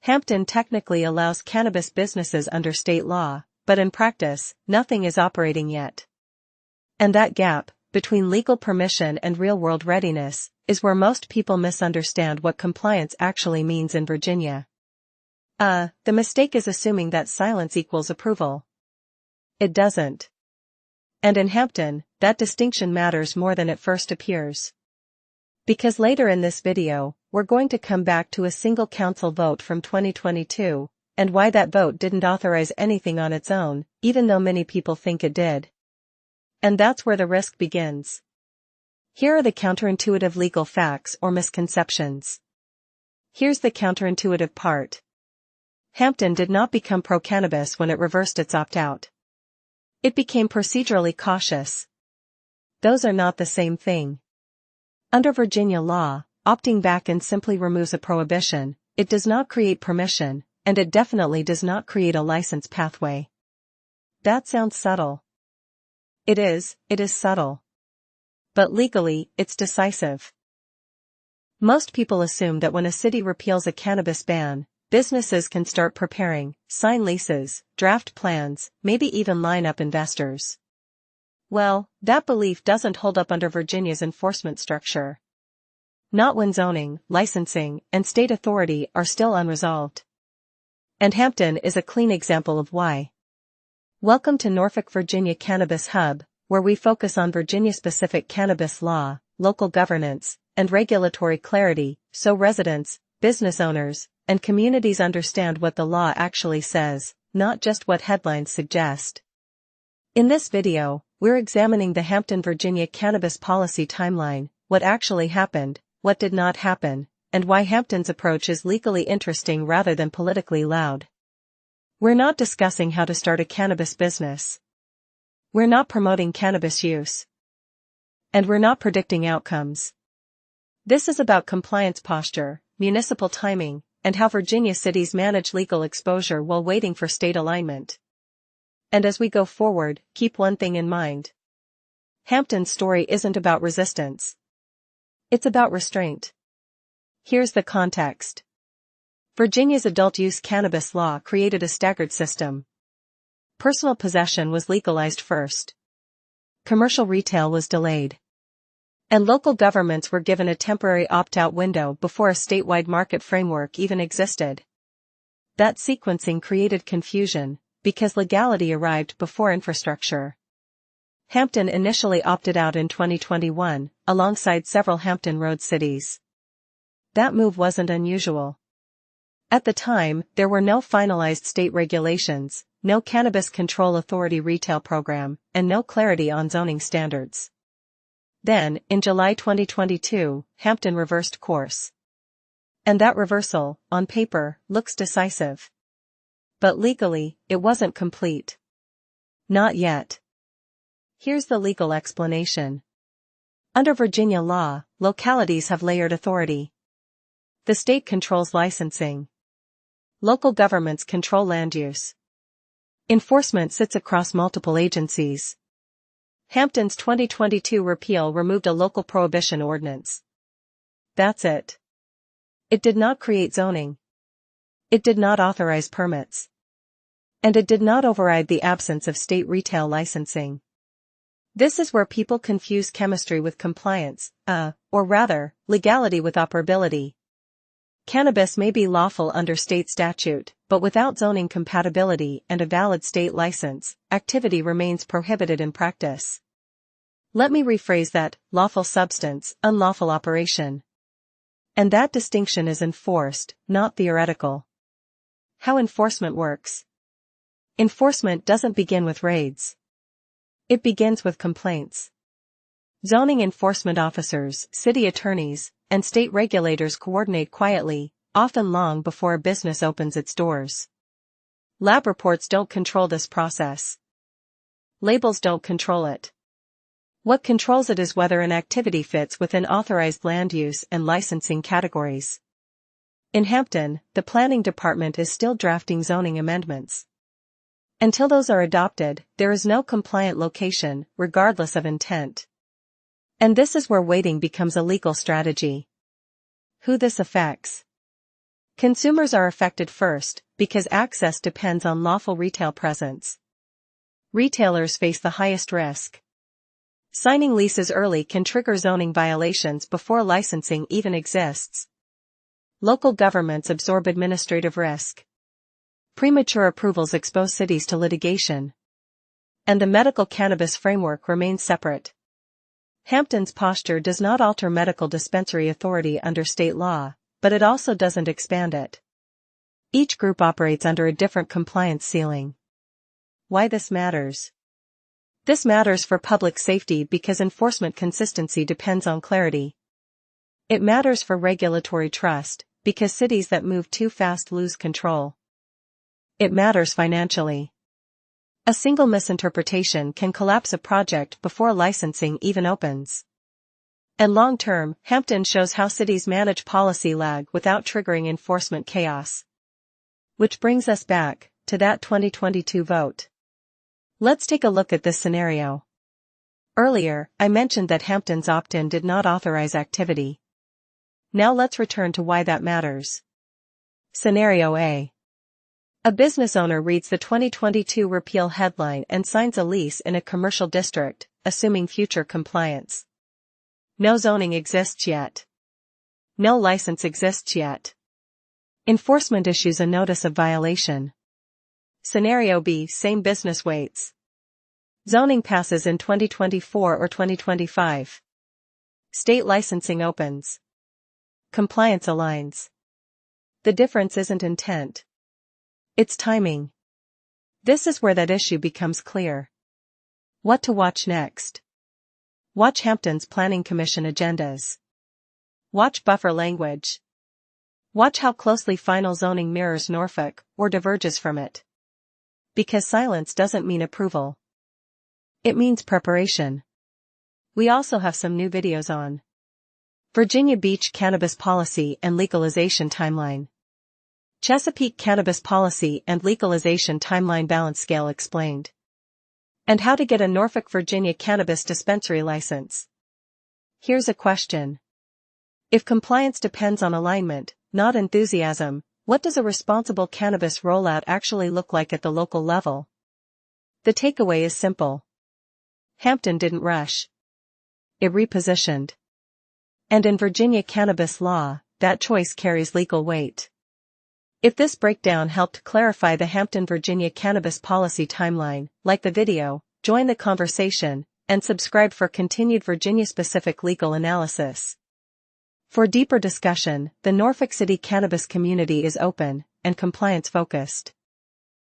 Hampton technically allows cannabis businesses under state law, but in practice, nothing is operating yet. And that gap, between legal permission and real-world readiness, is where most people misunderstand what compliance actually means in Virginia. The mistake is assuming that silence equals approval. It doesn't. And in Hampton, that distinction matters more than it first appears. Because later in this video, we're going to come back to a single council vote from 2022, and why that vote didn't authorize anything on its own, even though many people think it did. And that's where the risk begins. Here are the counterintuitive legal facts or misconceptions. Here's the counterintuitive part. Hampton did not become pro-cannabis when it reversed its opt-out. It became procedurally cautious. Those are not the same thing. Under Virginia law, opting back in simply removes a prohibition, it does not create permission, and it definitely does not create a license pathway. That sounds subtle. It is subtle. But legally, it's decisive. Most people assume that when a city repeals a cannabis ban, businesses can start preparing, sign leases, draft plans, maybe even line up investors. Well, that belief doesn't hold up under Virginia's enforcement structure. Not when zoning, licensing, and state authority are still unresolved. And Hampton is a clean example of why. Welcome to Norfolk, Virginia Cannabis Hub, where we focus on Virginia-specific cannabis law, local governance, and regulatory clarity, so residents, business owners, and communities understand what the law actually says, not just what headlines suggest. In this video, we're examining the Hampton, Virginia cannabis policy timeline, what actually happened, what did not happen, and why Hampton's approach is legally interesting rather than politically loud. We're not discussing how to start a cannabis business. We're not promoting cannabis use. And we're not predicting outcomes. This is about compliance posture, municipal timing, and how Virginia cities manage legal exposure while waiting for state alignment. And as we go forward, keep one thing in mind. Hampton's story isn't about resistance. It's about restraint. Here's the context. Virginia's adult-use cannabis law created a staggered system. Personal possession was legalized first. Commercial retail was delayed. And local governments were given a temporary opt-out window before a statewide market framework even existed. That sequencing created confusion, because legality arrived before infrastructure. Hampton initially opted out in 2021, alongside several Hampton Road cities. That move wasn't unusual. At the time, there were no finalized state regulations, no Cannabis Control Authority retail program, and no clarity on zoning standards. Then, in July 2022, Hampton reversed course. And that reversal, on paper, looks decisive. But legally, it wasn't complete. Not yet. Here's the legal explanation. Under Virginia law, localities have layered authority. The state controls licensing. Local governments control land use. Enforcement sits across multiple agencies. Hampton's 2022 repeal removed a local prohibition ordinance. That's it. It did not create zoning. It did not authorize permits. And it did not override the absence of state retail licensing. This is where people confuse chemistry with compliance, or rather, legality with operability. Cannabis may be lawful under state statute, but without zoning compatibility and a valid state license, activity remains prohibited in practice. Let me rephrase that: lawful substance, unlawful operation. And that distinction is enforced, not theoretical. How enforcement works. Enforcement doesn't begin with raids. It begins with complaints. Zoning enforcement officers, city attorneys, and state regulators coordinate quietly, often long before a business opens its doors. Lab reports don't control this process. Labels don't control it. What controls it is whether an activity fits within authorized land use and licensing categories. In Hampton, the planning department is still drafting zoning amendments. Until those are adopted, there is no compliant location, regardless of intent. And this is where waiting becomes a legal strategy. Who this affects. Consumers are affected first, because access depends on lawful retail presence. Retailers face the highest risk. Signing leases early can trigger zoning violations before licensing even exists. Local governments absorb administrative risk. Premature approvals expose cities to litigation. And the medical cannabis framework remains separate. Hampton's posture does not alter medical dispensary authority under state law, but it also doesn't expand it. Each group operates under a different compliance ceiling. Why this matters? This matters for public safety because enforcement consistency depends on clarity. It matters for regulatory trust, because cities that move too fast lose control. It matters financially. A single misinterpretation can collapse a project before licensing even opens. And long-term, Hampton shows how cities manage policy lag without triggering enforcement chaos. Which brings us back to that 2022 vote. Let's take a look at this scenario. Earlier, I mentioned that Hampton's opt-in did not authorize activity. Now let's return to why that matters. Scenario A. A business owner reads the 2022 repeal headline and signs a lease in a commercial district, assuming future compliance. No zoning exists yet. No license exists yet. Enforcement issues a notice of violation. Scenario B. Same business waits. Zoning passes in 2024 or 2025. State licensing opens. Compliance aligns. The difference isn't intent. It's timing. This is where that issue becomes clear. What to watch next? Watch Hampton's Planning Commission agendas. Watch buffer language. Watch how closely final zoning mirrors Norfolk or diverges from it. Because silence doesn't mean approval. It means preparation. We also have some new videos on Virginia Beach Cannabis Policy and Legalization Timeline. Chesapeake Cannabis Policy and Legalization Timeline Balance Scale explained. And how to get a Norfolk, Virginia cannabis dispensary license. Here's a question. If compliance depends on alignment, not enthusiasm, what does a responsible cannabis rollout actually look like at the local level? The takeaway is simple. Hampton didn't rush. It repositioned. And in Virginia cannabis law, that choice carries legal weight. If this breakdown helped clarify the Hampton, Virginia cannabis policy timeline, like the video, join the conversation, and subscribe for continued Virginia-specific legal analysis. For deeper discussion, the Norfolk City Cannabis Community is open and compliance-focused.